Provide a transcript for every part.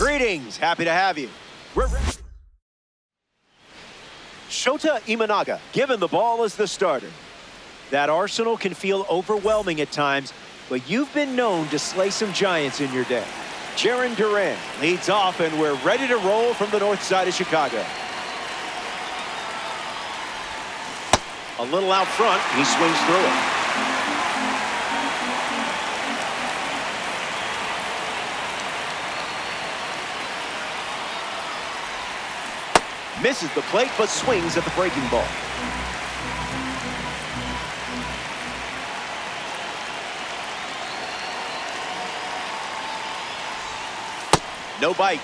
Greetings. Happy to have you. We're ready. Shota Imanaga given the ball as the starter. That arsenal can feel overwhelming at times, but you've been known to slay some giants in your day. Jaron Duran leads off, and we're ready to roll from the north side of Chicago. A little out front, he swings through it. Misses the plate, but swings at the breaking ball. No bite.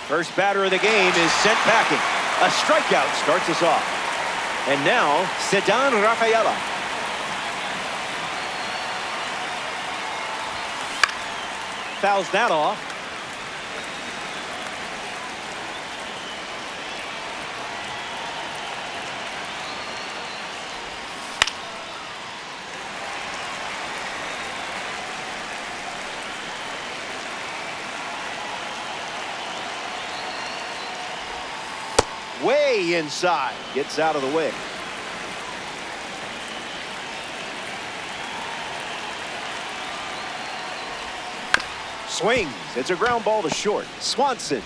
First batter of the game is sent packing. A strikeout starts us off. And now, Sedan Rafaela. Fouls that off. Way inside. Gets out of the way. Swings. It's a ground ball to short. Swanson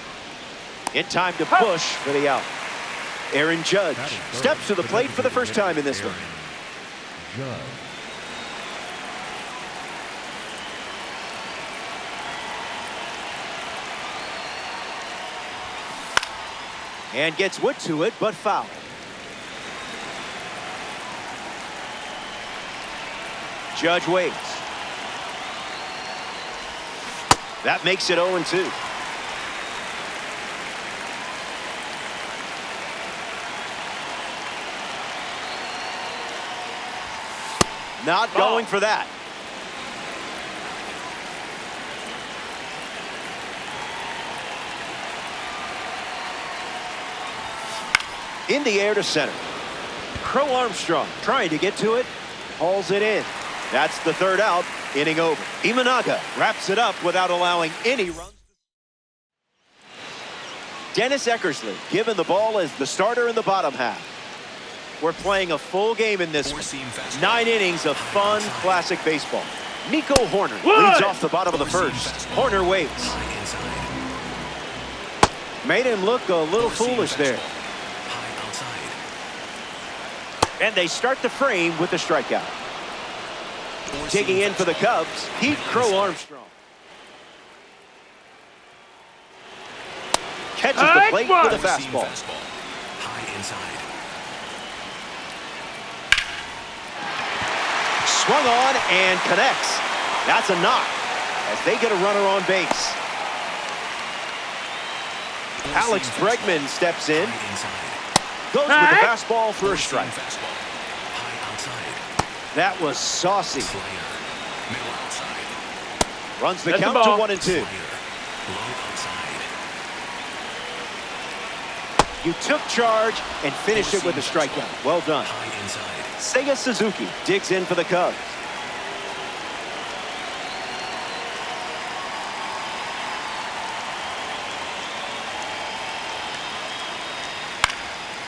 in time to push for the out. Aaron Judge steps to the plate for the first time in this one. And gets wood to it, but foul. Judge waits. That makes it 0-2. Not going for that. In the air to center. Crow Armstrong trying to get to it. Hauls it in. That's the third out. Inning over. Imanaga wraps it up without allowing any runs. Dennis Eckersley given the ball as the starter in the bottom half. We're playing a full game in this one. 9 innings of fun, classic baseball. Nico Horner leads off the bottom of the first. Horner waits. Made him look a little foolish there. And they start the frame with the strikeout. Digging in for the Cubs, Pete Crow Armstrong. Catches the plate with a fastball. High inside. Swung on and connects. That's a knock as they get a runner on base. Alex Bregman steps in. Goes with the fastball for a strike. That was saucy. Runs the count to 1-2. You took charge and finished it with a strikeout. Well done. Seiya Suzuki digs in for the Cubs.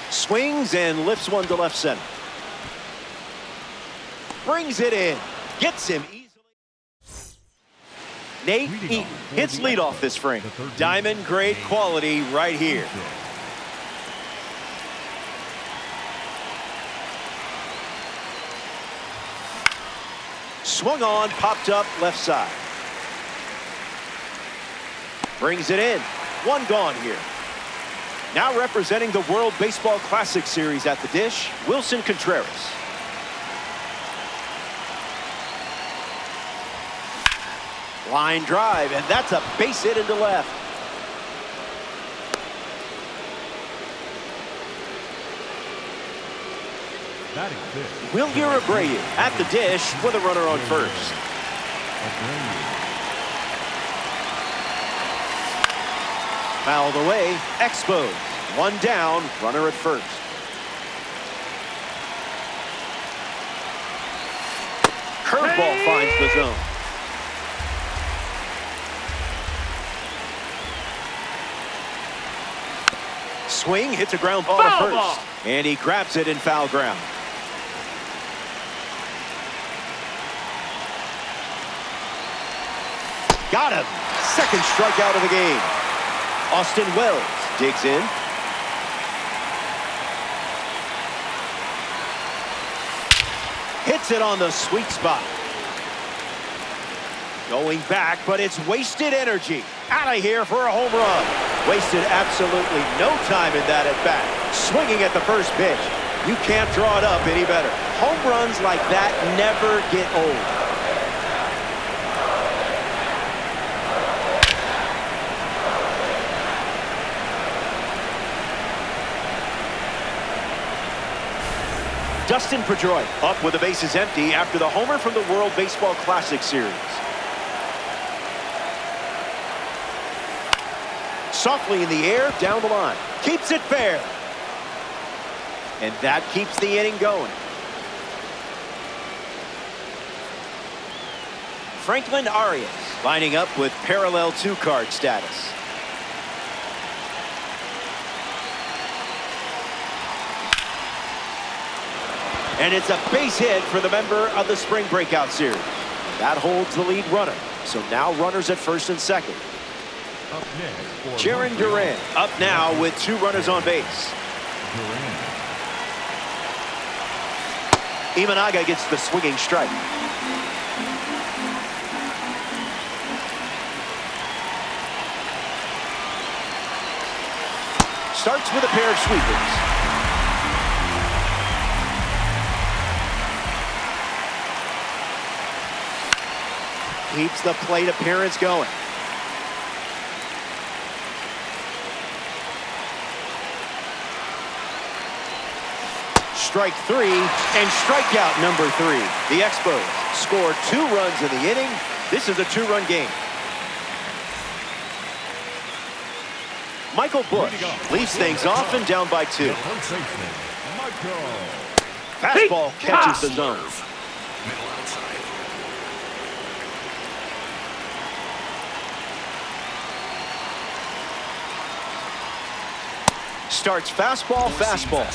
Swings and lifts one to left center. Brings it in. Gets him easily. Nate Eaton hits leadoff this frame. Diamond grade quality right here. Swung on, popped up left side. Brings it in. One gone here. Now representing the World Baseball Classic Series at the dish, Wilson Contreras. Line drive, and that's a base hit into left. Wilyer Abreu at the dish with a runner on first. Fouled away. Expos. One down. Runner at first. Curveball finds the zone. Swing, hits a ground ball to first. And he grabs it in foul ground. Got him. Second strikeout of the game. Austin Wells digs in. Hits it on the sweet spot. Going back, but it's wasted energy. Out of here for a home run. Wasted absolutely no time in that at-bat. Swinging at the first pitch. You can't draw it up any better. Home runs like that never get old. Dustin Pedroia up with the bases empty after the homer from the World Baseball Classic Series. Softly in the air, down the line. Keeps it fair. And that keeps the inning going. Franklin Arias lining up with parallel two-card status. And it's a base hit for the member of the Spring Breakout Series. That holds the lead runner. So now runners at first and second. Jaron Durant up now with 2 runners on base. Imanaga gets the swinging strike. Starts with a pair of sweepers. Keeps the plate appearance going. Strike 3 and strikeout number 3. The Expos score 2 runs in the inning. This is a 2-run game. Michael Busch leads things off and down by 2. Fastball catches the zone. Starts fastball, fastball.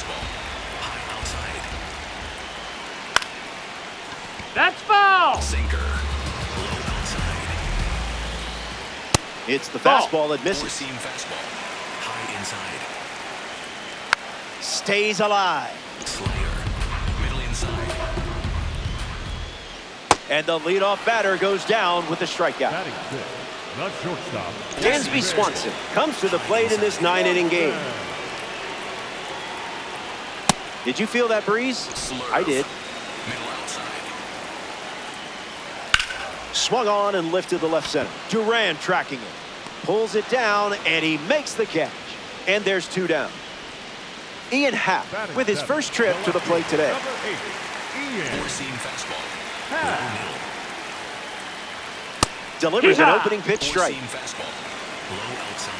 High outside. That's foul. Sinker. Low outside. It's the fastball that misses. Four-seam fastball. High inside. Stays alive. Slayer. Middle inside. And the leadoff batter goes down with the strikeout. Batting fifth, not shortstop. Dansby Swanson comes to the plate in this 9-inning game. Did you feel that breeze? Slurve. I did. Middle outside. Swung on and lifted the left center. Durant tracking it. Pulls it down, and he makes the catch. And there's 2 down. Ian Happ with his first trip to the plate today. Four-seam fastball. Low middle. Delivers an opening pitch strike. Four-seam fastball. Low outside.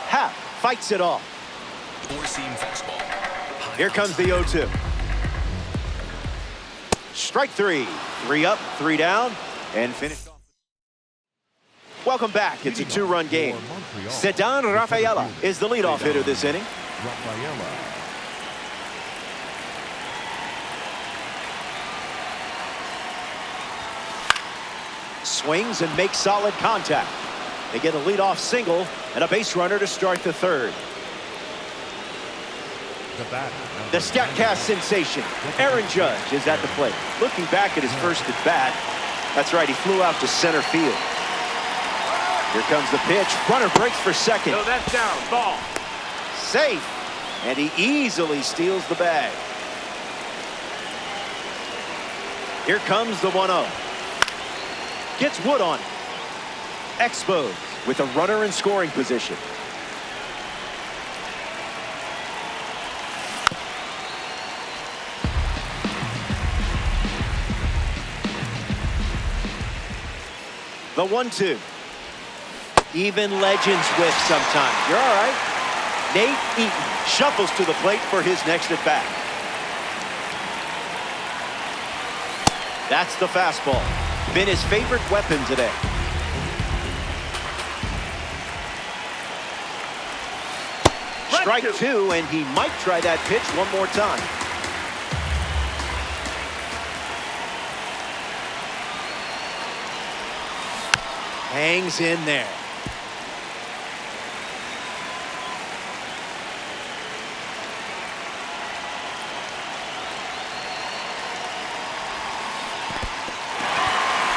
Happ fights it off. Four-seam fastball. High Here comes the outside. 0-2. Strike 3. 3 up, 3 down, and finished off. Welcome back. It's a 2-run game. Ceddanne Rafaela is the leadoff hitter this inning. Swings and makes solid contact. They get a leadoff single and a base runner to start the 3rd. The StatCast sensation, Aaron Judge, is at the plate. Looking back at his first at bat, that's right, he flew out to center field. Here comes the pitch. Runner breaks for second. No, that's down. Ball. Safe. And he easily steals the bag. Here comes the 1-0. Gets Wood on it. Expos with a runner in scoring position. The 1-2. Even legends whiff sometimes. You're all right. Nate Eaton shuffles to the plate for his next at bat. That's the fastball. Been his favorite weapon today. Strike two, and he might try that pitch one more time. Hangs in there.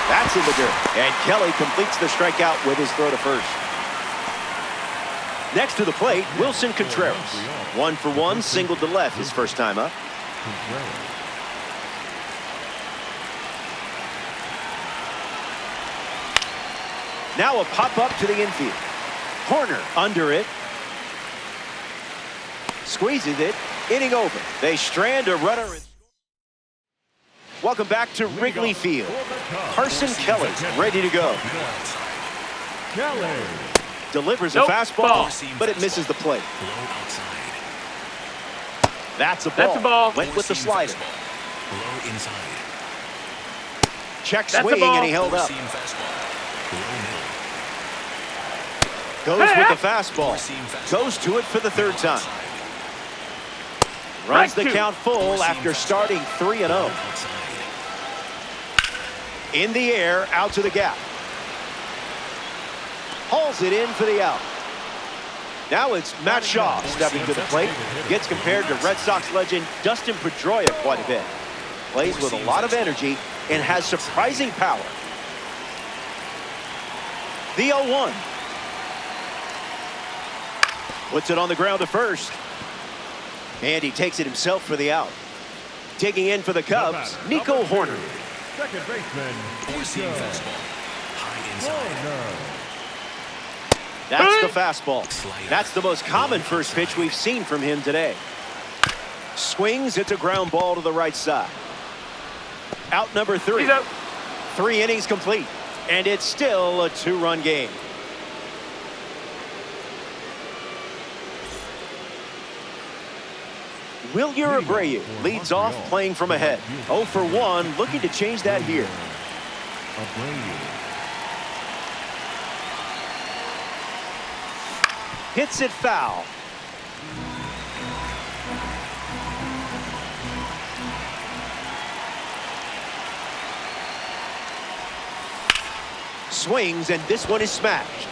That's in the dirt. And Kelly completes the strikeout with his throw to first. Next to the plate, Wilson Contreras. 1-for-1, single to left his first time up. Now a pop-up to the infield. Horner under it. Squeezes it. Inning over. They strand a runner. Welcome back to Wrigley Field. Carson Kelly ready to go. Kelly. Delivers a fastball, but it misses the plate. That's a ball. That's a ball. Went with the slider. Low inside. Check That's a swing, ball. and he held up. Four-seam fastball. Low middle. Goes Hey, with hey. the fastball. Four-seam fastball. Goes to it for the third time. Outside. Runs the Strike two. count full Four-seam after fastball. starting 3-0. Outside. In the air, out to the gap. Hauls it in for the out. Now it's Matt Shaw stepping to the plate. Gets compared to Red Sox legend Dustin Pedroia quite a bit. Plays with a lot of energy and has surprising power. The 0-1. Puts it on the ground to first. And he takes it himself for the out. Digging in for the Cubs, Nico Horner. Second baseman. Four-seam fastball. High inside. That's the fastball. That's the most common first pitch we've seen from him today. Swings, it's a ground ball to the right side. Out number 3. He's out. 3 innings complete, and it's still a 2-run game. Wilyer Abreu leads off playing from ahead. 0-for-1, looking to change that here. Hits it foul. Swings, and this one is smashed.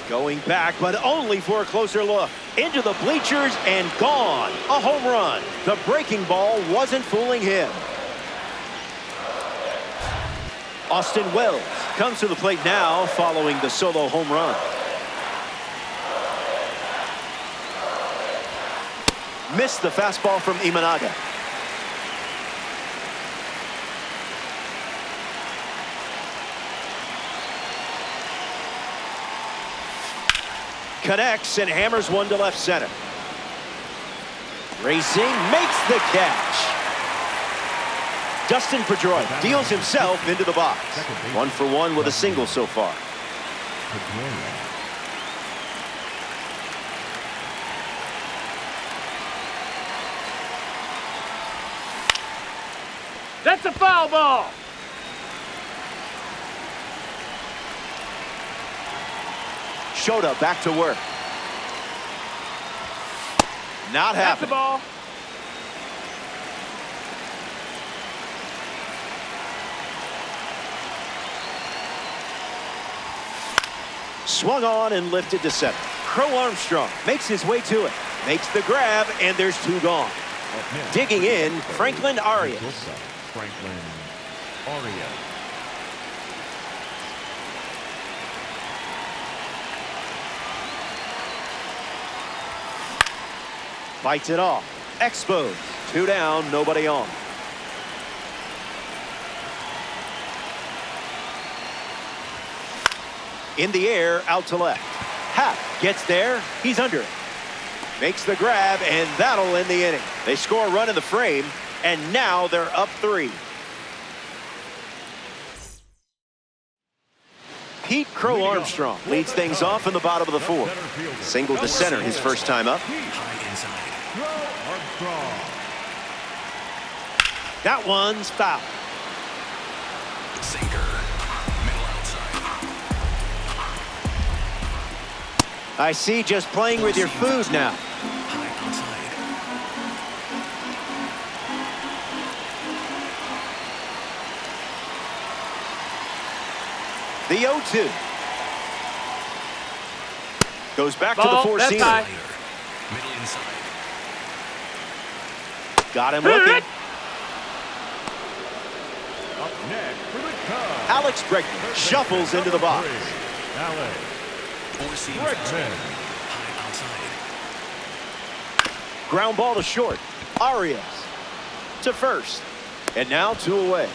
Going back, but only for a closer look. Into the bleachers and gone. A home run. The breaking ball wasn't fooling him. Austin Wells comes to the plate now following the solo home run. Missed the fastball from Imanaga. Connects and hammers one to left center. Racing, makes the catch. Dustin Pedroia deals himself into the box. 1-for-1 with a single so far. That's a foul ball. Shota back to work. Not That's the happening. ball. Swung on and lifted to center. Crow Armstrong makes his way to it. Makes the grab, and there's 2 gone. Digging in, Franklin Arias. Franklin Arias. Bites it off. Expos. 2 down, nobody on. In the air, out to left. Happ gets there. He's under it. Makes the grab, and that'll end the inning. They score a run in the frame, and now they're up 3. Pete Crow Armstrong leads things off in the bottom of the fourth. Single to center his first time up. High inside. Armstrong. That one's foul. Sinker. Middle outside. I see, just playing with your food now. High outside. The 0-2. Goes back to the Ball, that's four-seamer. high. Middle inside. Got him looking. Up next for the Cubs. Alex Bregman shuffles into the box. Alex Four-seam Bregman. high outside. Ground ball to short. Arias to first. And now 2 away.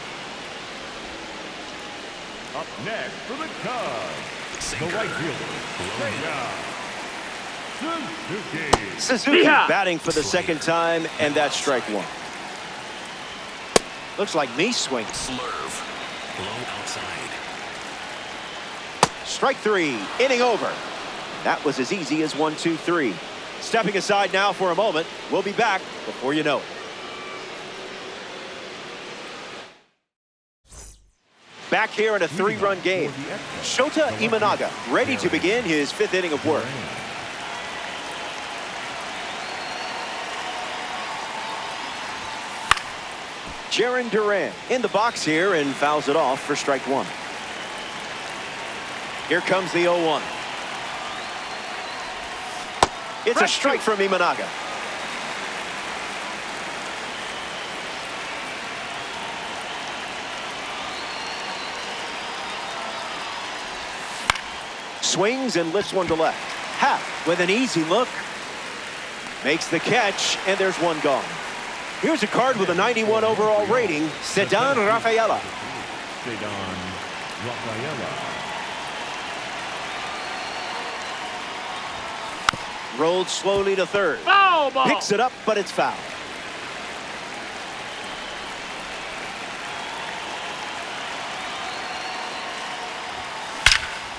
Up next for the Cubs. Sinker. The right fielder. Suzuki. Suzuki Yeah. batting for the second time, and that's strike one. Looks like me swinging. Slurve. Low outside. Strike 3, inning over. That was as easy as 1, 2, 3. Stepping aside now for a moment. We'll be back before you know it. Back here in a 3-run game. Shota Imanaga ready to begin his 5th inning of work. Jaron Duran in the box here and fouls it off for strike 1. Here comes the 0-1. It's a strike from Imanaga. Swings and lifts one to left. Happ with an easy look. Makes the catch, and there's one gone. Here's a card with a 91 overall rating, Ceddanne Rafaela. Ceddanne Rafaela. Rolled slowly to third. Foul ball. Picks it up, but it's foul.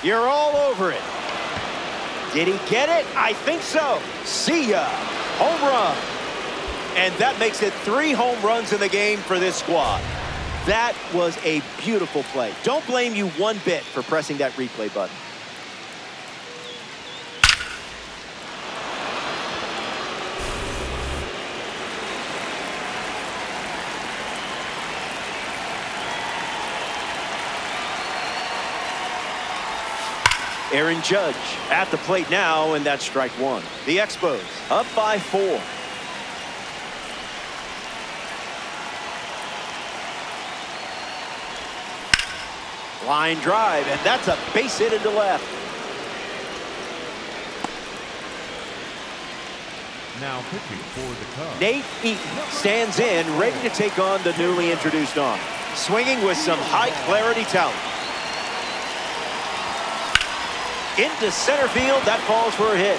You're all over it. Did he get it? I think so. See ya. Home run. And that makes it 3 home runs in the game for this squad. That was a beautiful play. Don't blame you one bit for pressing that replay button. Aaron Judge at the plate now, and that's strike 1. The Expos up by 4. Line drive, and that's a base hit into left. Now pitching for the Cubs. Nate Eaton stands in, ready to take on the newly introduced arm. Swinging with some high-clarity talent. Into center field, that falls for a hit.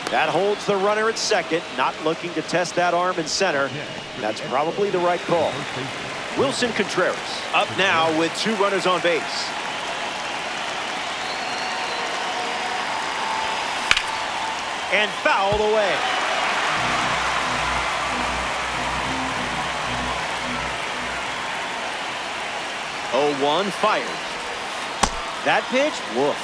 That holds the runner at second, not looking to test that arm in center. That's probably the right call. Wilson Contreras up now with 2 runners on base. And fouled away. Oh, 0-1 fires. That pitch, woof.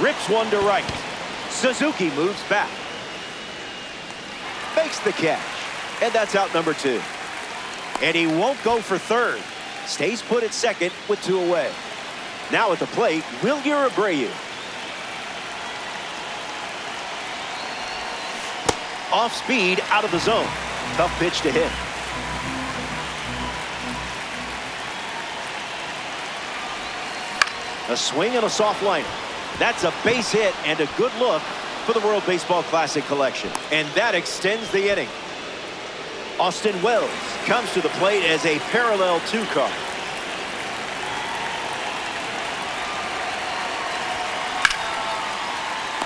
Rips one to right. Suzuki moves back. Makes the catch. And that's out number 2. And he won't go for third. Stays put at second with 2 away. Now at the plate, Wilyer Abreu. Off speed, out of the zone. Tough pitch to hit. A swing and a soft liner. That's a base hit and a good look for the World Baseball Classic collection. And that extends the inning. Austin Wells comes to the plate as a parallel 2 card.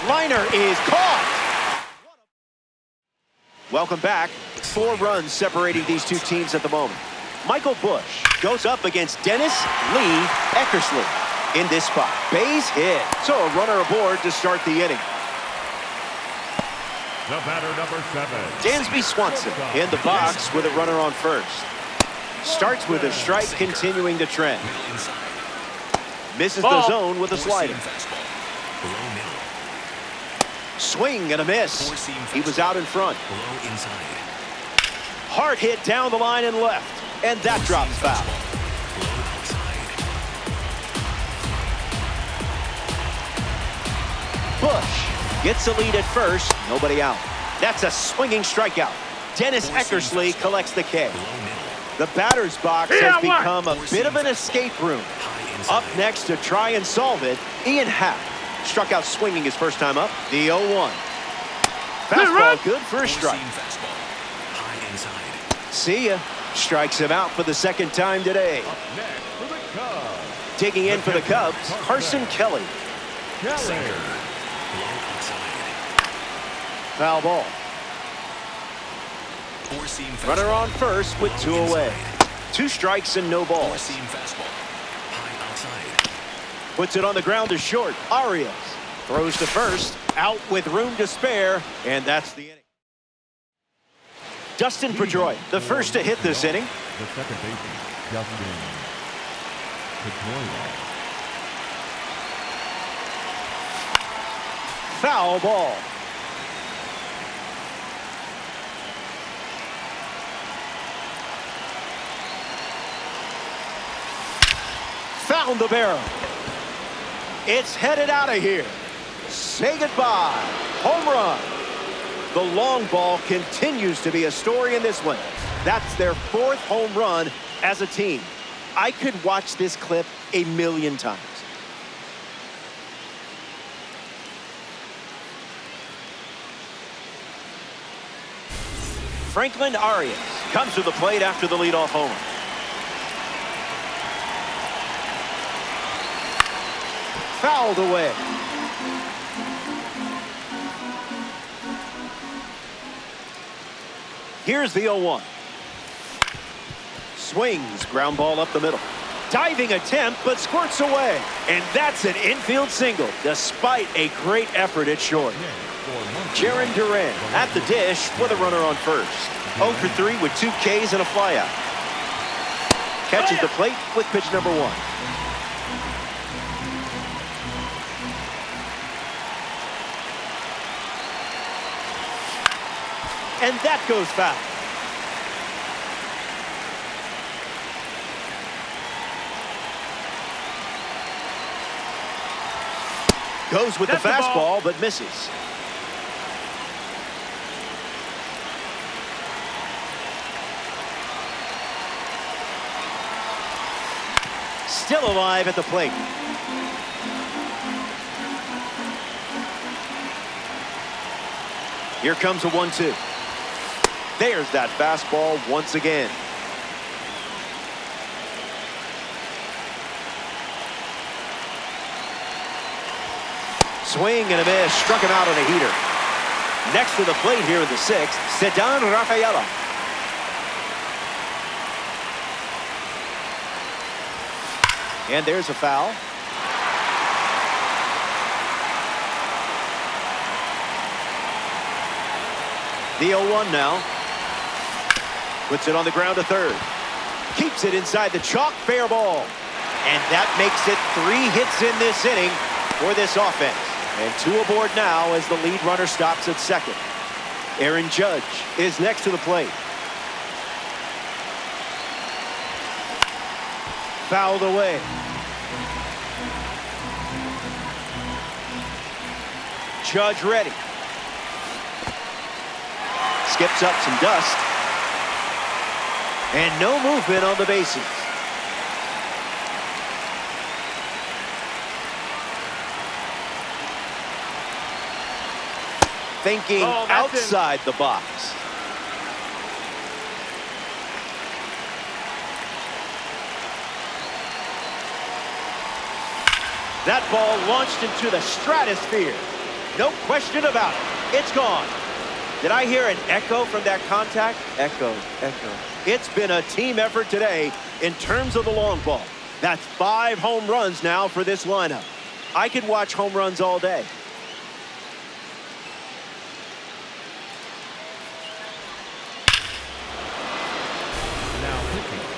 Liner is caught. Welcome back. 4 runs separating these two teams at the moment. Michael Busch goes up against Dennis Lee Eckersley in this spot. Base hit. So a runner aboard to start the inning. The batter, number 7. Dansby Swanson in the box with a runner on first. Starts with a strike, continuing the trend. Middle inside. Misses the zone with a slider. Four-seam fastball. Below middle. Swing and a miss. He was out in front. Below inside. Hard hit down the line and left. And that drops foul. Below outside. Busch gets the lead at first. Nobody out. That's a swinging strikeout. Dennis Eckersley collects the K. Below middle. The batter's box has become a bit of an escape room. Up next to try and solve it, Ian Happ. Struck out swinging his first time up. The 0-1. Fastball good for a strike. Four-seam fastball. High inside. See ya. Strikes him out for the second time today. Up next for the Cubs. Digging in for the Cubs, Carson Kelly. Kelly. Below outside. Foul ball. Four-seam fastball. Runner on first with 2 away. 2 strikes and no balls. Four-seam fastball. High outside. Puts it on the ground to short. Arias throws to first. Out with room to spare. And that's the inning. Dustin Pedroia, the first to hit this inning. The second baseman, Dustin Pedroia. Foul ball. Found the barrel. It's headed out of here. Say goodbye. Home run. The long ball continues to be a story in this one. That's their 4th home run as a team. I could watch this clip a million times. Franklin Arias comes to the plate after the leadoff homer. Fouled away. Here's the 0-1. Swings, ground ball up the middle. Diving attempt, but squirts away. And that's an infield single, despite a great effort at short. Jaron Duran at the dish with a runner on first. 0 for 3 with 2 Ks and a flyout. Catches the plate with pitch number 1. And that goes foul. Goes with the fastball, but misses. Still alive at the plate. Here comes a 1-2. There's that fastball once again. Swing and a miss. Struck him out on a heater. Next to the plate here in the 6th, Ceddanne Rafaela. And there's a foul. The 0-1 now. Puts it on the ground to third. Keeps it inside the chalk, fair ball. And that makes it 3 hits in this inning for this offense. And 2 aboard now as the lead runner stops at second. Aaron Judge is next to the plate. Fouled away. Judge ready. Skips up some dust. And no movement on the bases. Thinking outside the box. That ball launched into the stratosphere. No question about it. It's gone. Did I hear an echo from that contact? Echo, echo. It's been a team effort today in terms of the long ball. That's 5 home runs now for this lineup. I could watch home runs all day.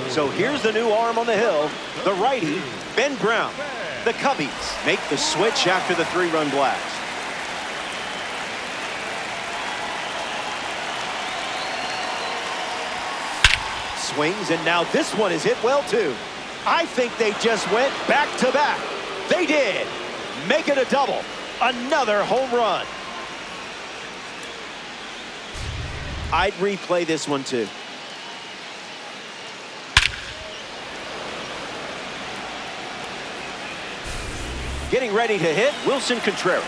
So here's the new arm on the hill, the righty, Ben Brown. The Cubbies make the switch after the 3-run blast. Swings, and now this one is hit well, too. I think they just went back-to-back. They did. Make it a double. Another home run. I'd replay this one, too. Getting ready to hit, Wilson Contreras.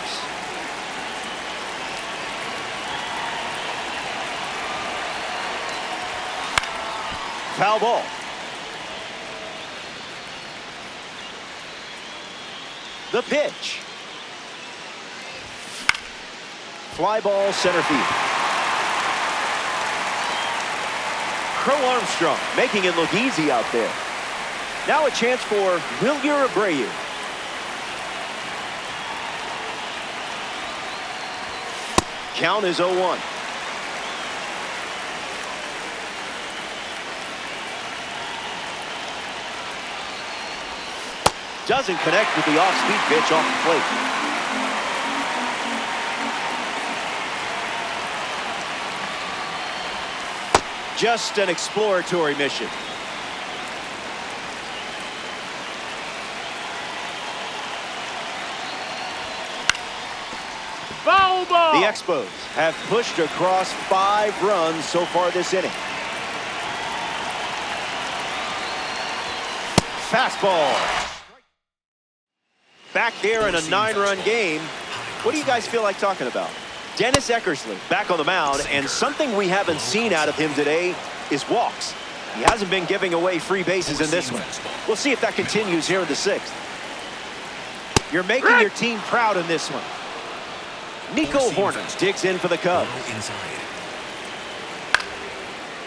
Foul ball. The pitch. Fly ball center field. Crow Armstrong making it look easy out there. Now a chance for Wilyer Abreu. Count is 0-1. Doesn't connect with the off-speed pitch off the plate. Just an exploratory mission. Foul ball. The Expos have pushed across 5 runs so far this inning. Fastball. Back here in a 9-run game. What do you guys feel like talking about? Dennis Eckersley back on the mound, and something we haven't seen out of him today is walks. He hasn't been giving away free bases in this one. We'll see if that continues here in the 6th. You're making your team proud in this one. Nico Horner digs in for the Cubs.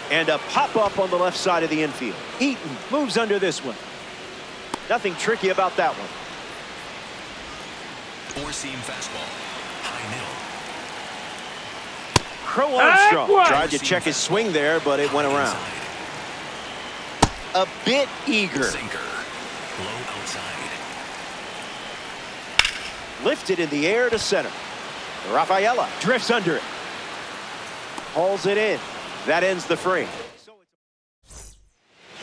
And a pop-up on the left side of the infield. Eaton moves under this one. Nothing tricky about that one. Four-seam fastball. High middle. Crow Armstrong tried to check his swing there, but it went around. A bit eager. Sinker. Low outside. Lifted in the air to center. Rafaela drifts under it. Hauls it in. That ends the frame.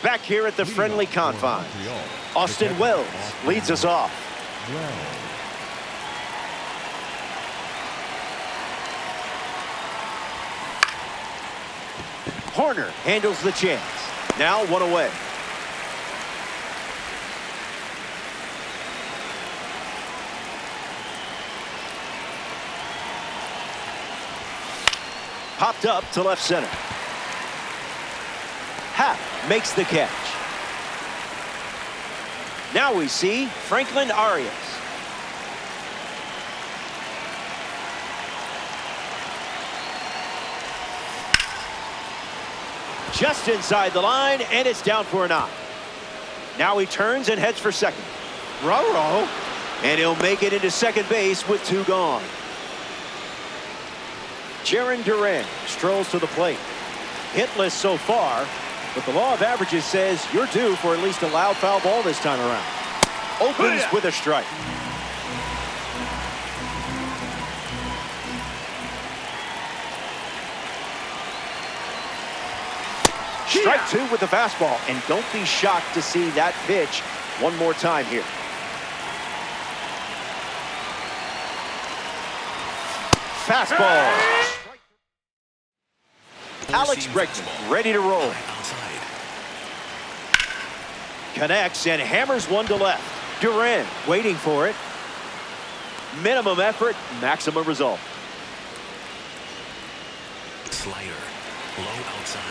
Back here at the friendly confines, Austin Wells leads us off. Horner handles the chance. Now 1 away. Popped up to left center. Happ makes the catch. Now we see Franklin Arias. Just inside the line, and it's down for a knock. Now he turns and heads for second. Roro, and he'll make it into second base with 2 gone. Jarren Duran strolls to the plate. Hitless so far, but the law of averages says you're due for at least a loud foul ball this time around. Opens with a strike. Strike 2 with the fastball, and don't be shocked to see that pitch one more time here. Fastball. Alex Bregman ready to roll. Connects and hammers one to left. Duran waiting for it. Minimum effort, maximum result. Slider. Low outside.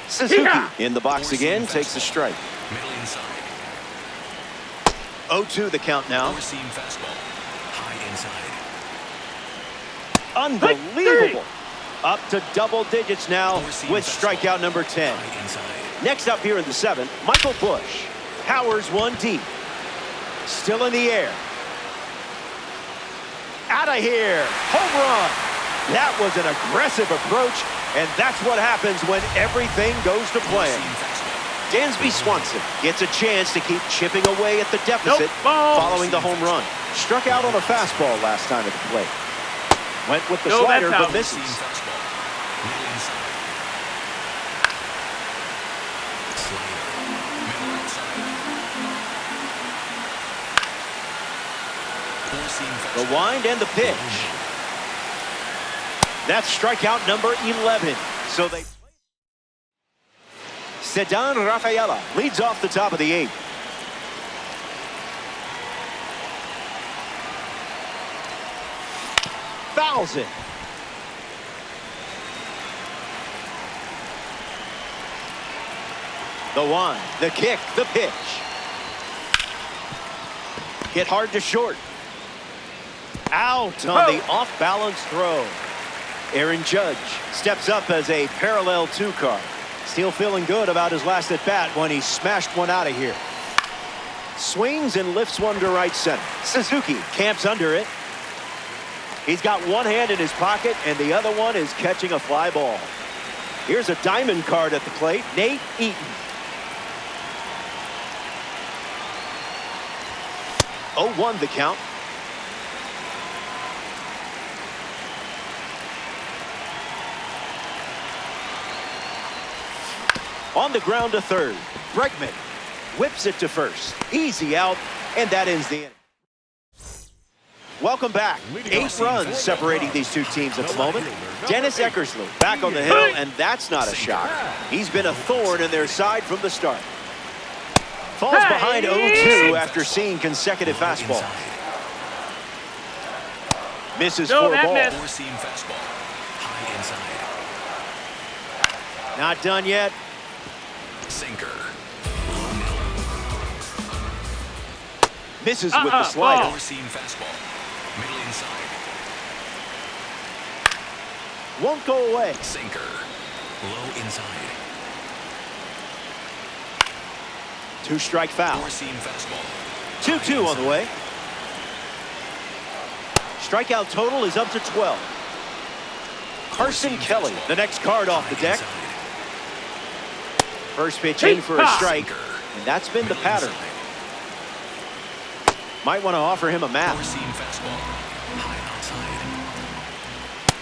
Suzuki in the box again, takes a strike. Middle inside. 0-2 the count now. Four-seam fastball. High inside. Unbelievable. Up to double digits now with strikeout number 10. High inside. Next up here in the 7th, Michael Busch. Powers one deep. Still in the air. Out of here. Home run. That was an aggressive approach, and that's what happens when everything goes to plan. Seam fastball. Dansby Swanson gets a chance to keep chipping away at the deficit following the home run. Struck out on a fastball last time at the plate. Went with the slider, but misses. Seam fastball. Middle inside. Slider. Middle outside. Four seam The fastball. wind and the pitch. That's strikeout number 11. So they... Sedan Rafaela leads off the top of the 8th. Fouls it. The one, the kick, the pitch. Hit hard to short. Out on the off-balance throw. Aaron Judge steps up as a parallel 2 card. Still feeling good about his last at-bat when he smashed one out of here. Swings and lifts one to right center. Suzuki camps under it. He's got one hand in his pocket, and the other one is catching a fly ball. Here's a diamond card at the plate, Nate Eaton. 0-1 the count. On the ground to third. Bregman whips it to first. Easy out, and that ends the inning. Welcome back. 8 runs separating these two teams at the moment. Dennis Eckersley back on the hill, and that's not a shock. He's been a thorn in their side from the start. Falls behind 0-2 after seeing consecutive fastballs. Misses for a ball. Four seam fastball. High inside. Not done yet. Sinker. Misses with the slider. Four seam fastball. Middle inside. Won't go away. Sinker. Low inside. 2-strike foul. Four seam fastball. 2-2 on the way. Strikeout total is up to 12. Carson Kelly, the next card off the deck. First pitch in for a strike, and that's been the pattern. Might want to offer him a map. Four seam fastball. High outside.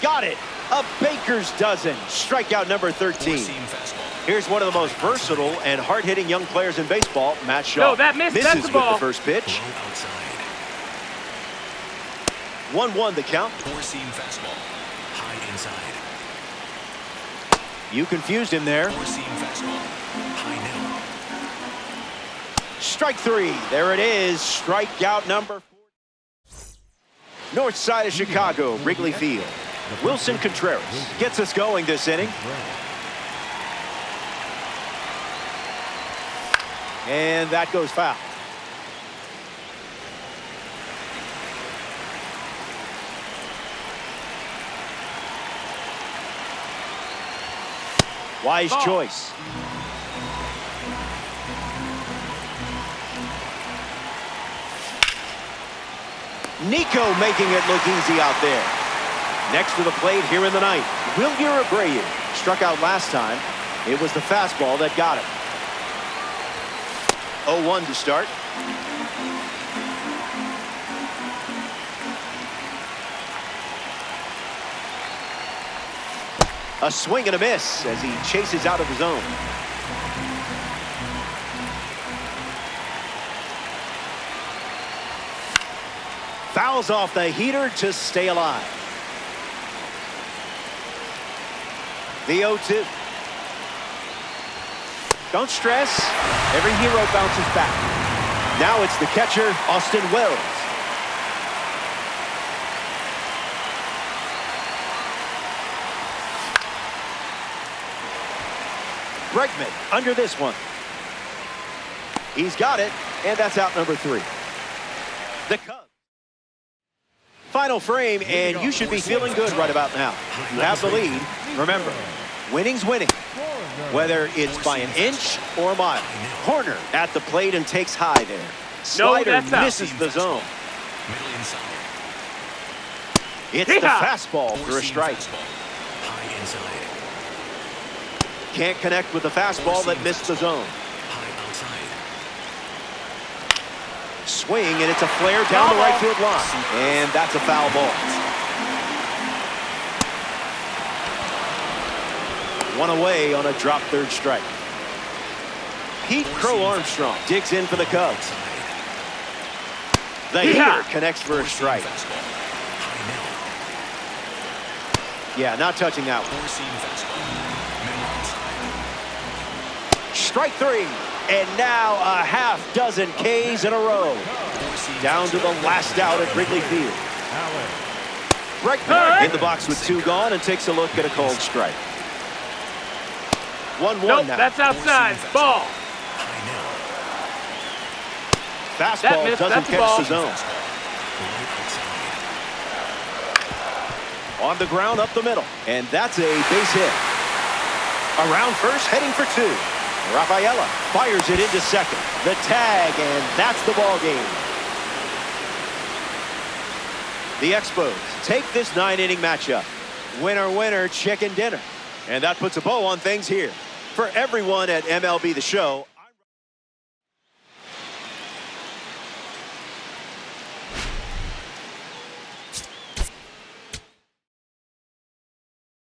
Got it. A baker's dozen. Strikeout number 13. Four seam fastball. Here's one of the most versatile and hard-hitting young players in baseball, Matt Shaw. No, that missed. Misses That's the with ball. the first pitch. Low outside. 1-1 the count. Four seam fastball. High inside. You confused him there. Four seam fastball. High middle. Strike 3. There it is. Strikeout number 4. North side of Chicago, Wrigley Field. Wilson Contreras gets us going this inning. And that goes foul. Wise choice. Nico making it look easy out there. Next to the plate here in the ninth, Wilyer Abreu struck out last time. It was the fastball that got him. 0-1 to start. A swing and a miss as he chases out of the zone. Fouls off the heater to stay alive. The 0-2. Don't stress. Every hero bounces back. Now it's the catcher, Austin Wells. Bregman under this one. He's got it, and that's out number 3. The Cubs final frame, and you should be feeling good right about now. You have the lead. Remember, winning's winning, whether it's by an inch or a mile. Corner at the plate and takes high there. Slider that's out. misses the zone. Middle inside. It's the fastball for a strike. High inside. Can't connect with the fastball that missed the zone. High outside. Swing, and it's a flare down the right field line. And that's a foul ball. One away on a drop third strike. Pete Crow Armstrong digs in for the Cubs. The hitter connects for a strike. Fastball. High middle. Yeah, not touching that one. Four-seam fastball. Middle outside. Strike three. And now a half dozen Ks in a row. Four-seam Down to the last out at Wrigley Field. Allen. Bregman in the box with two gone and takes a look at a cold strike. 1-1 Nope, now. that's outside. Ball. High middle. Fastball missed, doesn't that's a catch ball. the zone. Right outside. On the ground up the middle. And that's a base hit. Around first, heading for two. Rafaela fires it into second. The tag, and that's the ball game. The Expos take this 9-inning matchup. Winner, winner, chicken dinner. And that puts a bow on things here. For everyone at MLB The Show,